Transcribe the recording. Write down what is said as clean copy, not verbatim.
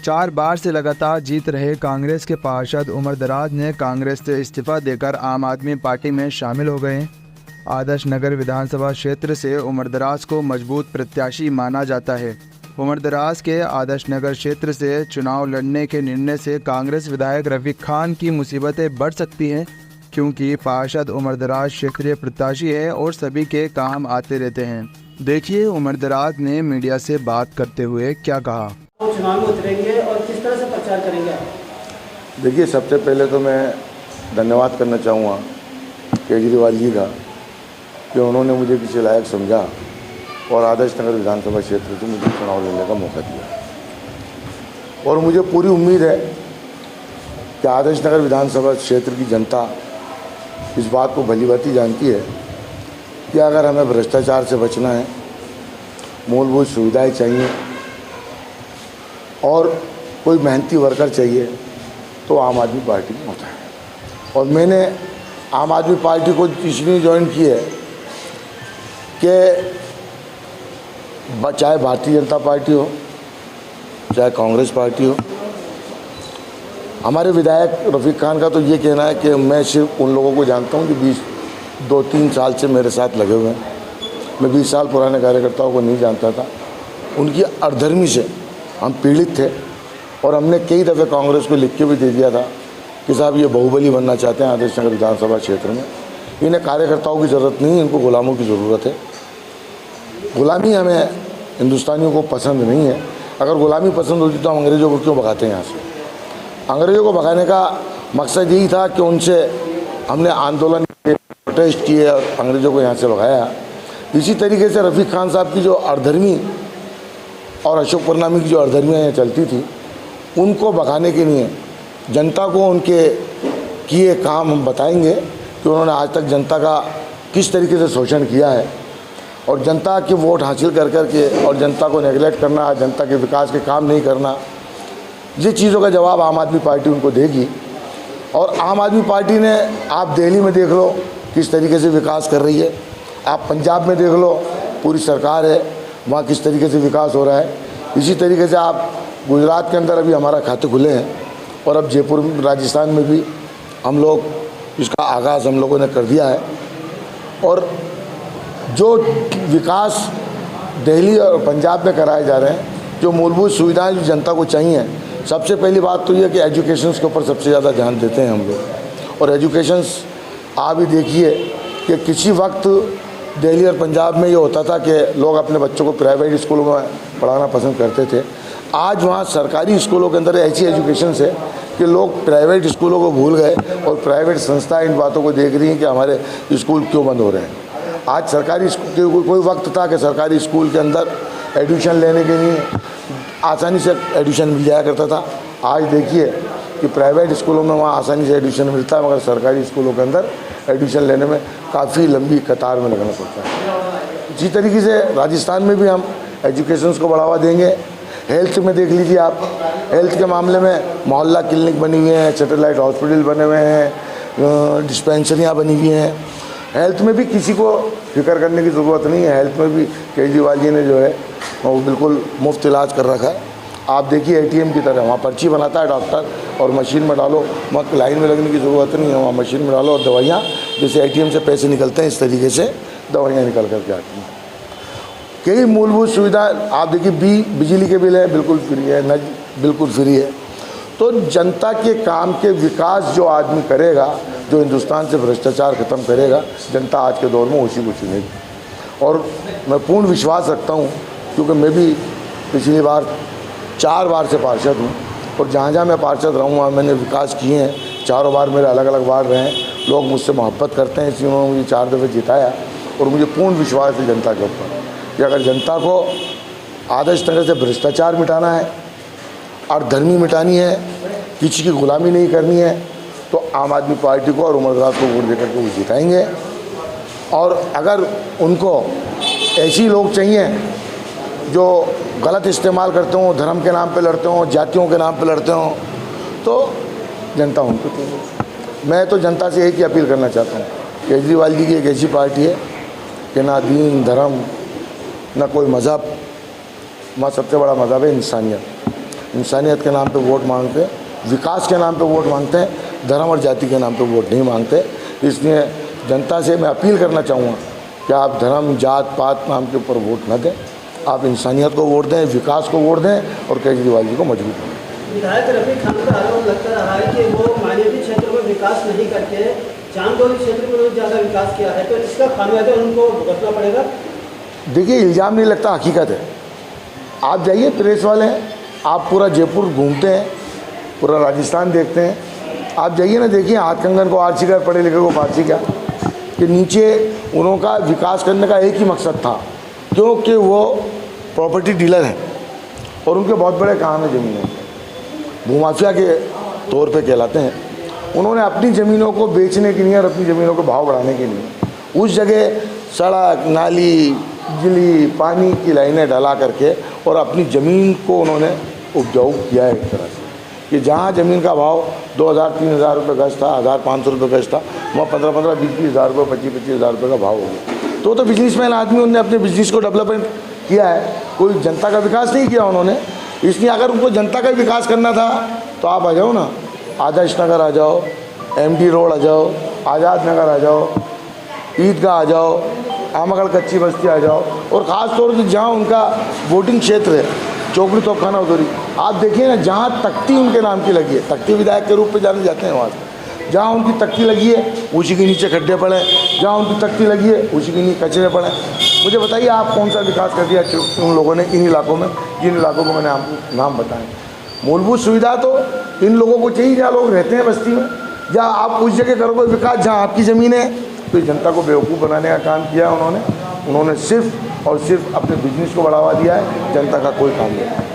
4 बार से लगातार जीत रहे कांग्रेस के पार्षद उमर दराज ने कांग्रेस से इस्तीफा देकर आम आदमी पार्टी में शामिल हो गए। आदर्श नगर विधानसभा क्षेत्र से उमर दराज को मजबूत प्रत्याशी माना जाता है। उमर दराज के आदर्श नगर क्षेत्र से चुनाव लड़ने के निर्णय से कांग्रेस विधायक रफीक खान की मुसीबतें बढ़ सकती हैं, क्योंकि पार्षद उमर दराज क्षेत्रीय प्रत्याशी है और सभी के काम आते रहते हैं। देखिए उमर दराज ने मीडिया से बात करते हुए क्या कहा। चुनाव में उतरेंगे और किस तरह से प्रचार करेंगे आप? देखिए, सबसे पहले तो मैं धन्यवाद करना चाहूँगा केजरीवाल जी का कि उन्होंने मुझे किसी लायक समझा और आदर्श नगर विधानसभा क्षेत्र से मुझे चुनाव लड़ने का मौका दिया। और मुझे पूरी उम्मीद है कि आदर्श नगर विधानसभा क्षेत्र की जनता इस बात को भलीभांति जानती है कि अगर हमें भ्रष्टाचार से बचना है, मूलभूत सुविधाएं चाहिए और कोई मेहनती वर्कर चाहिए तो आम आदमी पार्टी में होता है। और मैंने आम आदमी पार्टी को इसलिए ज्वाइन की है कि चाहे भारतीय जनता पार्टी हो, चाहे कांग्रेस पार्टी हो, हमारे विधायक रफीक खान का तो ये कहना है कि मैं सिर्फ उन लोगों को जानता हूँ कि 2-3 साल से मेरे साथ लगे हुए हैं। मैं 20 साल पुराने कार्यकर्ताओं को नहीं जानता था। उनकी अधर्मी से हम पीड़ित थे और हमने कई दफ़े कांग्रेस को लिख के भी दे दिया था कि साहब ये बाहुबली बनना चाहते हैं आदर्श नगर विधानसभा क्षेत्र में। इन्हें कार्यकर्ताओं की ज़रूरत नहीं, इनको गुलामों की ज़रूरत है। गुलामी हमें हिंदुस्तानियों को पसंद नहीं है। अगर गुलामी पसंद होती तो हम अंग्रेज़ों को क्यों भगाते हैं यहाँ से? अंग्रेज़ों को भगाने का मकसद यही था कि उनसे हमने आंदोलन किए, प्रोटेस्ट किए और अंग्रेज़ों को यहाँ से भगाया। इसी तरीके से रफीक खान साहब की जो अधर्मी और अशोक परनामी की जो अधर्मियाँ यहाँ चलती थी, उनको भगाने के लिए जनता को उनके किए काम हम बताएंगे कि उन्होंने आज तक जनता का किस तरीके से शोषण किया है और जनता के वोट हासिल कर के और जनता को नेगलेक्ट करना, जनता के विकास के काम नहीं करना, ये चीज़ों का जवाब आम आदमी पार्टी उनको देगी। और आम आदमी पार्टी ने, आप दिल्ली में देख लो किस तरीके से विकास कर रही है, आप पंजाब में देख लो पूरी सरकार है, वहाँ किस तरीके से विकास हो रहा है। इसी तरीके से आप गुजरात के अंदर अभी हमारा खाते खुले हैं और अब जयपुर राजस्थान में भी हम लोग इसका आगाज़ हम लोगों ने कर दिया है। और जो विकास दिल्ली और पंजाब में कराए जा रहे हैं, जो मूलभूत सुविधाएं जो जनता को चाहिए, सबसे पहली बात तो ये कि एजुकेशंस के ऊपर सबसे ज़्यादा ध्यान देते हैं हम लोग। और एजुकेशंस आप भी देखिए कि किसी वक्त दिल्ली और पंजाब में ये होता था कि लोग अपने बच्चों को प्राइवेट स्कूलों में पढ़ाना पसंद करते थे। आज वहाँ सरकारी स्कूलों के अंदर ऐसी एजुकेशंस है कि लोग प्राइवेट स्कूलों को भूल गए और प्राइवेट संस्थाएं इन बातों को देख रही हैं कि हमारे स्कूल क्यों बंद हो रहे हैं। आज सरकारी स्कूल, कोई वक्त था कि सरकारी स्कूल के अंदर एडमिशन लेने के लिए आसानी से एडमिशन मिल जाया करता था। आज देखिए कि प्राइवेट स्कूलों में वहाँ आसानी से एडमिशन मिलता है, मगर सरकारी स्कूलों के अंदर एडमिशन लेने में काफ़ी लंबी कतार में लगना पड़ता है। इसी तरीके से राजस्थान में भी हम एजुकेशंस को बढ़ावा देंगे। हेल्थ में देख लीजिए आप, हेल्थ के मामले में मोहल्ला क्लिनिक बनी हुई हैं, सैटेलाइट हॉस्पिटल बने हुए हैं, डिस्पेंसरियाँ बनी हुई हैं। हेल्थ में भी किसी को फिक्र करने की ज़रूरत नहीं है। हेल्थ में भी केजरीवाल जी ने जो है वो बिल्कुल मुफ्त इलाज कर रखा है। आप देखिए ATM की तरह वहाँ पर्ची बनाता है डॉक्टर और मशीन में डालो, वहाँ लाइन में लगने की ज़रूरत नहीं है। वहाँ मशीन में डालो और दवाइयाँ, जैसे ATM से पैसे निकलते हैं इस तरीके से दवाइयाँ निकल कर के आती हैं। कई मूलभूत सुविधा आप देखिए, बिजली के बिल है बिल्कुल फ्री है, नल बिल्कुल फ्री है। तो जनता के काम के विकास जो आदमी करेगा, जो हिंदुस्तान से भ्रष्टाचार ख़त्म करेगा, जनता आज के दौर में उसी को चुनेगी। और मैं पूर्ण विश्वास रखता हूँ, क्योंकि मैं भी पिछली बार 4 बार से पार्षद हूँ और जहाँ जहाँ मैं पार्षद रहा हूँ वहाँ मैंने विकास किए हैं। 4 बार मेरे अलग अलग वार्ड रहे हैं। लोग मुझसे मोहब्बत करते हैं, इसलिए उन्होंने मुझे 4 दफ़े जिताया। और मुझे पूर्ण विश्वास है जनता के ऊपर कि अगर जनता को आदर्श नगर से भ्रष्टाचार मिटाना है और धर्मी मिटानी है, किसी की गुलामी नहीं करनी है, तो आम आदमी पार्टी को और उमर दराज को वोट देकर के वो जिताएंगे। और अगर उनको ऐसी लोग चाहिए जो गलत इस्तेमाल करते हों, धर्म के नाम पे लड़ते हों, जातियों के नाम पे लड़ते हों, तो जनता उनको चाहिए। मैं तो जनता से एक ही अपील करना चाहता हूँ, केजरीवाल जी की एक ऐसी पार्टी है कि ना दीन धर्म, ना कोई मज़हब, वहाँ सबसे बड़ा मज़हब है इंसानियत। इंसानियत के नाम पे वोट मांगते हैं, विकास के नाम पे वोट मांगते हैं, धर्म और जाति के नाम पे वोट नहीं मांगते। इसलिए जनता से मैं अपील करना चाहूँगा कि आप धर्म जात पात नाम के ऊपर वोट न दें, आप इंसानियत को वोट दें, विकास को वोट दें और केजरीवाल जी को मजबूत करें। विधायक रफीक खान का आरोप लगता रहा है कि वो मानवीय क्षेत्र में विकास नहीं करते हैं, चांदोली क्षेत्र में उन्होंने ज़्यादा विकास किया है, तो इसका खामियाजा उनको भुगतना पड़ेगा। देखिए, इल्ज़ाम नहीं लगता, हकीकत है। आप जाइए, प्रेस वाले हैं, आप पूरा जयपुर घूमते हैं, पूरा राजस्थान देखते हैं, आप जाइए ना, देखिए हाथ कंगन को आरसी का, पढ़े लिखे को फारसी का, कि नीचे उनका विकास करने का एक ही मकसद था, क्योंकि वो प्रॉपर्टी डीलर हैं और उनके बहुत बड़े काम है ज़मीनें, भूमाफिया के तौर पे कहलाते हैं। उन्होंने अपनी ज़मीनों को बेचने के लिए और अपनी ज़मीनों को भाव बढ़ाने के लिए उस जगह सड़क, नाली, बिजली, पानी की लाइनें डला करके और अपनी ज़मीन को उन्होंने उपजाऊ किया है एक तरह से, कि जहाँ ज़मीन का भाव 2000-3000 रुपये गज था, 1500 रुपये गज था, वहाँ 15-15, 20-20 हज़ार रुपये, 25-25 हज़ार रुपये का भाव हो गया। तो बिजनेसमैन आदमी, उन्होंने अपने बिजनेस को डेवलपमेंट किया है, कोई जनता का विकास नहीं किया उन्होंने। इसलिए अगर उनको जनता का विकास करना था तो आप आ जाओ ना, आदर्श नगर आ जाओ, MD रोड आ जाओ, आज़ाद नगर आ जाओ, ईदगाह आ जाओ, आमगढ़ कच्ची बस्ती आ जाओ, और ख़ास तौर से जहाँ उनका वोटिंग क्षेत्र है, चौकड़ी तोपखाना उधरी आप देखिए ना, जहाँ तख्ती उनके नाम की लगी है, तख्ती विधायक के रूप में जाने जाते हैं वहाँ से, जहाँ उनकी तख्ती लगी है उसी के नीचे खड्डे पड़े, जहाँ उनकी तख्ती लगी है उसी के नीचे कचरे पड़े। मुझे बताइए, आप कौन सा विकास कर दिया उन लोगों ने इन इलाकों में, जिन इलाकों को मैंने आपको नाम बताए। मूलभूत सुविधा तो इन लोगों को चाहिए जहाँ लोग रहते हैं बस्ती में। जहाँ आप उस जगह करोगे विकास जहाँ आपकी ज़मीन है, तो जनता को बेवकूफ़ बनाने का काम किया उन्होंने सिर्फ और सिर्फ अपने बिजनेस को बढ़ावा दिया है, जनता का कोई काम नहीं।